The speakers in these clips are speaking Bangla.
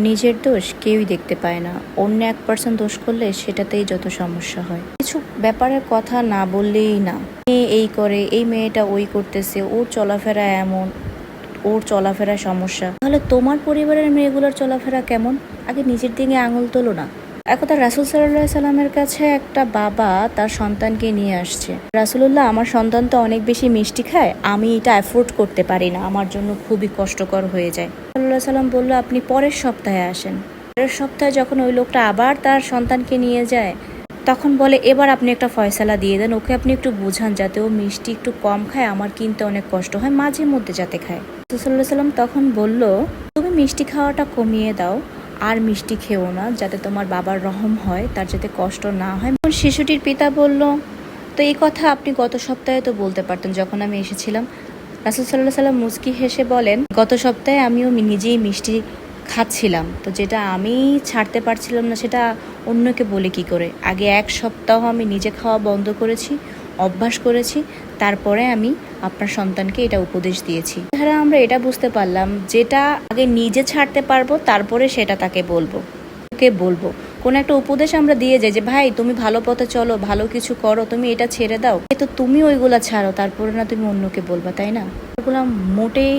নিজের দোষ কেউই দেখতে পায় না, অন্য 1% দোষ করলে সেটাতেই যত সমস্যা হয়। কিছু ব্যাপারের কথা না বললেই না, মেয়ে এই করে, এই মেয়েটা ওই করতেছে, ওর চলাফেরা এমন, ওর চলাফেরা সমস্যা। তাহলে তোমার পরিবারের মেয়েগুলোর চলাফেরা কেমন? আগে নিজের দিকে আঙুল তোলো না। একদা রাসূল সাল্লাল্লাহু আলাইহি সাল্লামের কাছে একটা বাবা তার সন্তানকে নিয়ে আসছে। রাসূলুল্লাহ, আমার সন্তান তো অনেক বেশি মিষ্টি খায়, আমি এটা অ্যাফোর্ড করতে পারি না, আমার জন্য খুবই কষ্টকর হয়ে যায়। সাল্লাল্লাহু সাল্লাম বলল, আপনি পরের সপ্তাহে আসেন। পরের সপ্তাহে যখন ওই লোকটা আবার তার সন্তানকে নিয়ে যায়, তখন বলে, এবার আপনি একটা ফয়সালা দিয়ে দেন, ওকে আপনি একটু বুঝান যাতে ও মিষ্টি একটু কম খায়, আমার কিনতে অনেক কষ্ট হয়, মাঝে মধ্যে যাতে খায়। রাসূল সাল্লাল্লাহু আলাইহি সাল্লাম তখন বলল, তুমি মিষ্টি খাওয়াটা কমিয়ে দাও, আর মিষ্টি খেও না, যাতে তোমার বাবার রহম হয়, তার যাতে কষ্ট না হয়। শিশুটির পিতা বলল, তো এই কথা আপনি গত সপ্তাহে তো বলতে পারতেন যখন আমি এসেছিলাম। রাসূল সাল্লাল্লাহু আলাইহি সাল্লাম মুচকি হেসে বলেন, গত সপ্তাহে আমিও নিজেই মিষ্টি খাচ্ছিলাম, তো যেটা আমি ছাড়তে পারছিলাম না সেটা অন্যকে বলে কি করে। আগে 1 সপ্তাহ আমি নিজে খাওয়া বন্ধ করেছি, অভ্যাস করেছি, তারপরে আমি আপনার সন্তানকে এটা উপদেশ দিয়েছি। তাহলে আমরা এটা বুঝতে পারলাম, যেটা আগে নিজে ছাড়তে পারবো তারপরে সেটা তাকে বলবো, কোন একটা উপদেশ আমরা দিয়ে যাই যে ভাই তুমি ভালো পথে চলো, ভালো কিছু করো, তুমি এটা ছেড়ে দাও, তো তুমি ওইগুলা ছাড়ো, তারপরে না তুমি অন্যকে বলবা, তাই না? ওগুলা মোটেই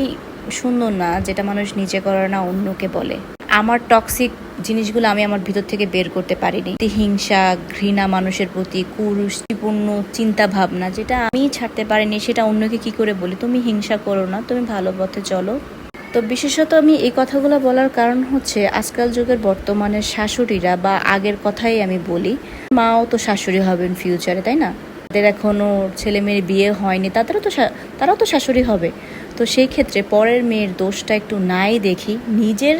সুন্দর না, যেটা মানুষ নিজে করে না অন্যকে বলে। আমার টক্সিক জিনিসগুলো আমি আমার ভিতর থেকে বের করতে পারিনি। হিংসা, ঘৃণা, মানুষের প্রতি কুরুচিপূর্ণ চিন্তা ভাবনা, যেটা আমি ছাড়তে পারিনি, সেটা অন্যকে কি করে বলি? তুমি হিংসা করো না, তুমি ভালো পথে চলো। তো বিশেষত আমি এই কথাগুলো বলার কারণ হচ্ছে, আজকাল যুগের বর্তমানের শাশুড়িরা, বা আগের কথাই আমি বলি, মাও তো শাশুড়ি হবেন ফিউচারে, তাই না? তাদের এখনো ছেলে মেয়ের বিয়ে হয়নি, তারাও তো শাশুড়ি হবে। তো সেই ক্ষেত্রে পরের মেয়ের দোষটা একটু নাই দেখি, নিজের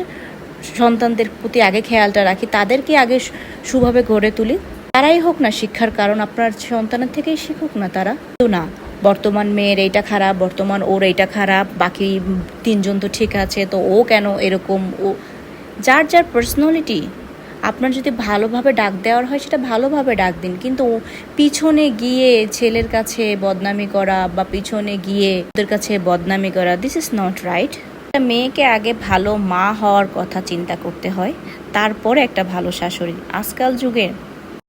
সন্তানদের প্রতি আগে খেয়ালটা রাখি, তাদেরকে আগে সুভাবে গড়ে তুলি। তারাই হোক না শিক্ষার কারণ, আপনার সন্তানের থেকেই শিখুক না তারা। তো না, বর্তমান মেয়ের এইটা খারাপ, বর্তমান ওর এইটা খারাপ, বাকি 3জন তো ঠিক আছে, তো ও কেন এরকম? ও যার যার পার্সোনালিটি। আপনার যদি ভালোভাবে ডাক দেওয়ার হয় সেটা ভালোভাবে ডাক দিন, কিন্তু পিছনে গিয়ে ছেলের কাছে বদনামি করা, বা পিছনে গিয়ে ওদের কাছে বদনামি করা, দিস ইজ নট রাইট। একটা মেয়েকে আগে ভালো মা হওয়ার কথা চিন্তা করতে হয়, তারপরে একটা ভালো শাশুড়ি। আজকাল যুগে